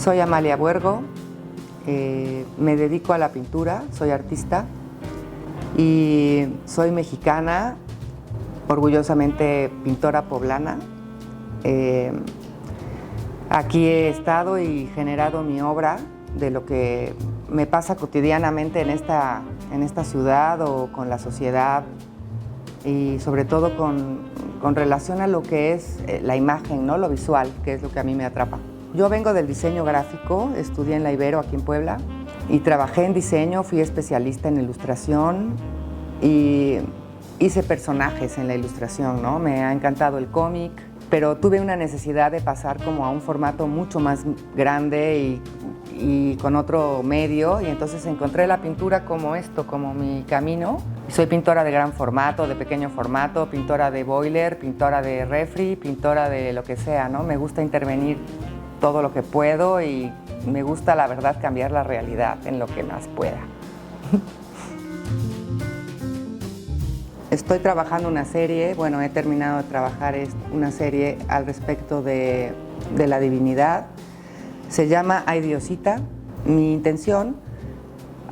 Soy Amalia Buergo, me dedico a la pintura, soy artista y soy mexicana, orgullosamente pintora poblana. Aquí he estado y generado mi obra de lo que me pasa cotidianamente en esta ciudad o con la sociedad y sobre todo con relación a lo que es la imagen, ¿no? Lo visual, que es lo que a mí me atrapa. Yo vengo del diseño gráfico, estudié en la Ibero aquí en Puebla y trabajé en diseño, fui especialista en ilustración y hice personajes en la ilustración, ¿no? Me ha encantado el cómic, pero tuve una necesidad de pasar como a un formato mucho más grande y con otro medio, y entonces encontré la pintura como esto, como mi camino. Soy pintora de gran formato, de pequeño formato, pintora de boiler, pintora de refri, pintora de lo que sea, ¿no? Me gusta intervenir todo lo que puedo y me gusta, la verdad, cambiar la realidad en lo que más pueda. Estoy trabajando una serie, bueno, he terminado de trabajar una serie al respecto de la divinidad. Se llama Ay Diosita. Mi intención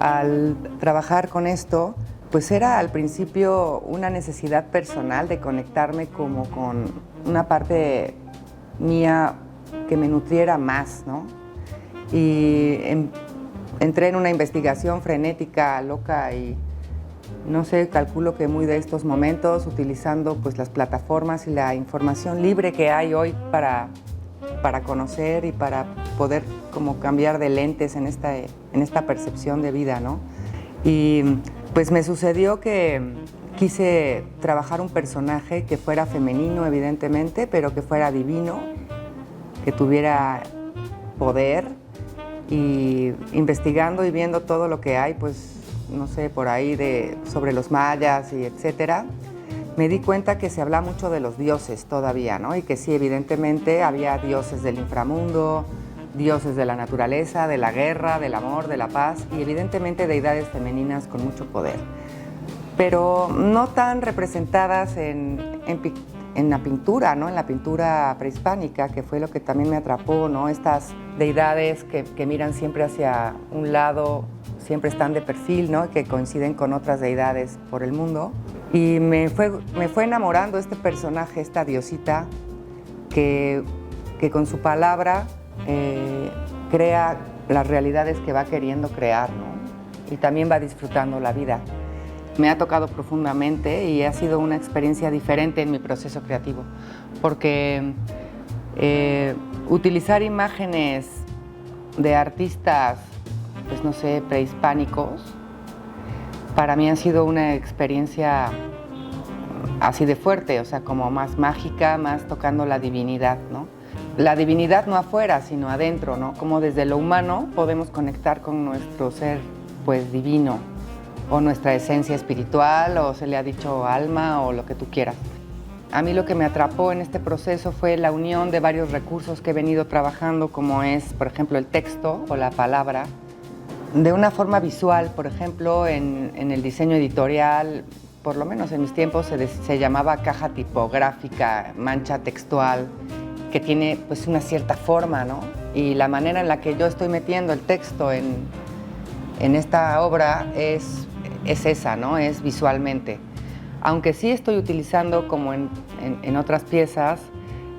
al trabajar con esto, pues era al principio una necesidad personal de conectarme como con una parte mía que me nutriera más, ¿no? Y entré en una investigación frenética, loca y no sé, calculo que muy de estos momentos, utilizando pues las plataformas y la información libre que hay hoy para conocer y para poder como cambiar de lentes en esta percepción de vida, ¿no? Y pues me sucedió que quise trabajar un personaje que fuera femenino, evidentemente, pero que fuera divino, que tuviera poder, y investigando y viendo todo lo que hay, pues no sé, por ahí sobre los mayas y etcétera, me di cuenta que se habla mucho de los dioses todavía, ¿no? Y que sí, evidentemente había dioses del inframundo, dioses de la naturaleza, de la guerra, del amor, de la paz y evidentemente deidades femeninas con mucho poder, pero no tan representadas en la pintura, ¿no? En la pintura prehispánica, que fue lo que también me atrapó, ¿no? Estas deidades que miran siempre hacia un lado, siempre están de perfil, ¿no? Que coinciden con otras deidades por el mundo. Y me fue enamorando este personaje, esta diosita, que con su palabra crea las realidades que va queriendo crear, ¿no? Y también va disfrutando la vida. Me ha tocado profundamente y ha sido una experiencia diferente en mi proceso creativo, porque utilizar imágenes de artistas, pues no sé, prehispánicos, para mí ha sido una experiencia así de fuerte, o sea, como más mágica, más tocando la divinidad, ¿no? La divinidad no afuera, sino adentro, ¿no? Como desde lo humano podemos conectar con nuestro ser, pues, divino, o nuestra esencia espiritual, o se le ha dicho alma, o lo que tú quieras. A mí lo que me atrapó en este proceso fue la unión de varios recursos que he venido trabajando, como es, por ejemplo, el texto o la palabra, de una forma visual. Por ejemplo, en el diseño editorial, por lo menos en mis tiempos, se llamaba caja tipográfica, mancha textual, que tiene pues una cierta forma, ¿no? Y la manera en la que yo estoy metiendo el texto en esta obra es esa, ¿no? Es visualmente. Aunque sí estoy utilizando, como en otras piezas,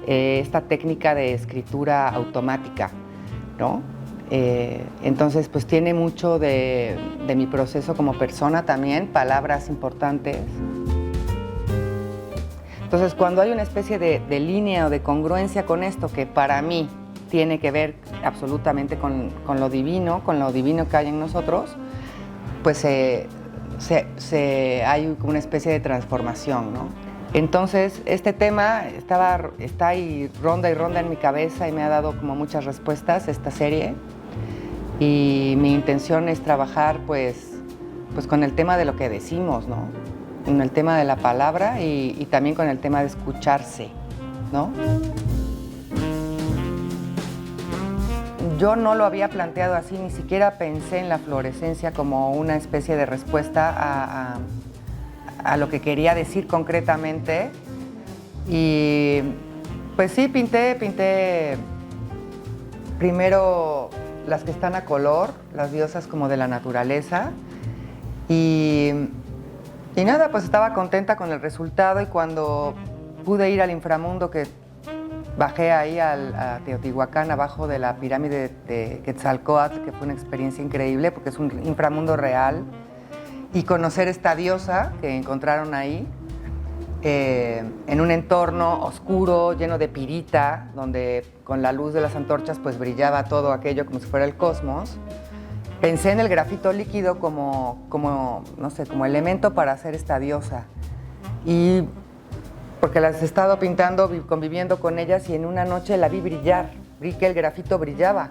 esta técnica de escritura automática, ¿no? Entonces, pues tiene mucho de mi proceso como persona también, palabras importantes. Entonces, cuando hay una especie de línea o de congruencia con esto, que para mí tiene que ver absolutamente con lo divino que hay en nosotros, pues hay una especie de transformación, ¿no? Entonces, este tema está ahí ronda y ronda en mi cabeza y me ha dado como muchas respuestas esta serie. Y mi intención es trabajar pues con el tema de lo que decimos, ¿no? Con el tema de la palabra y también con el tema de escucharse, ¿no? Yo no lo había planteado así, ni siquiera pensé en la fluorescencia como una especie de respuesta a lo que quería decir concretamente. Y pues sí, pinté primero las que están a color, las diosas como de la naturaleza. Y nada, pues estaba contenta con el resultado y cuando pude ir al inframundo, que bajé ahí a Teotihuacán, abajo de la pirámide de Quetzalcóatl, que fue una experiencia increíble porque es un inframundo real, y conocer esta diosa que encontraron ahí, en un entorno oscuro, lleno de pirita, donde con la luz de las antorchas pues brillaba todo aquello como si fuera el cosmos. Pensé en el grafito líquido como no sé, como elemento para hacer esta diosa. Y porque las he estado pintando, conviviendo con ellas, y en una noche la vi brillar, vi que el grafito brillaba.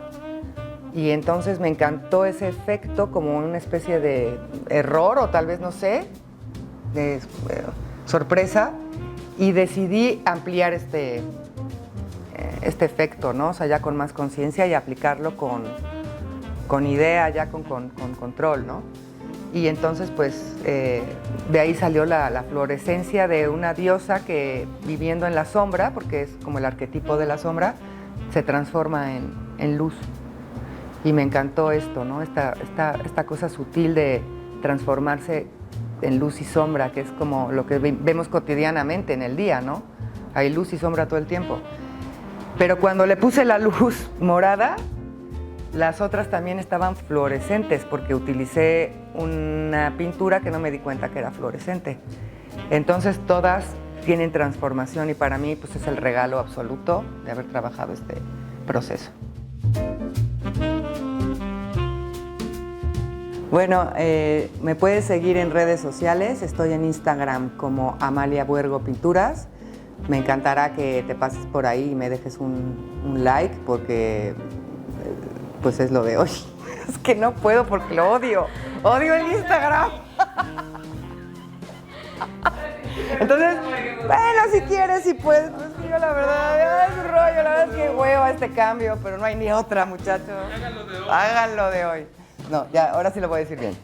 Y entonces me encantó ese efecto, como una especie de error, o tal vez, no sé, de sorpresa, y decidí ampliar este efecto, ¿no? O sea, ya con más conciencia y aplicarlo con idea, ya con control, ¿no? Y entonces, pues, de ahí salió la fluorescencia de una diosa que, viviendo en la sombra, porque es como el arquetipo de la sombra, se transforma en luz. Y me encantó esto, ¿no? Esta cosa sutil de transformarse en luz y sombra, que es como lo que vemos cotidianamente en el día, ¿no? Hay luz y sombra todo el tiempo. Pero cuando le puse la luz morada, las otras también estaban fluorescentes, porque utilicé una pintura que no me di cuenta que era fluorescente. Entonces todas tienen transformación y para mí pues es el regalo absoluto de haber trabajado este proceso. Bueno, me puedes seguir en redes sociales, estoy en Instagram como Amalia Buergo Pinturas. Me encantará que te pases por ahí y me dejes un like, porque pues es lo de hoy. Es que no puedo porque lo odio. Odio el Instagram. Entonces, bueno, si quieres, si puedes, pues yo la verdad, es un rollo, la verdad es que hueva este cambio, pero no hay ni otra, muchachos. Háganlo de hoy. No, ya, ahora sí lo voy a decir bien.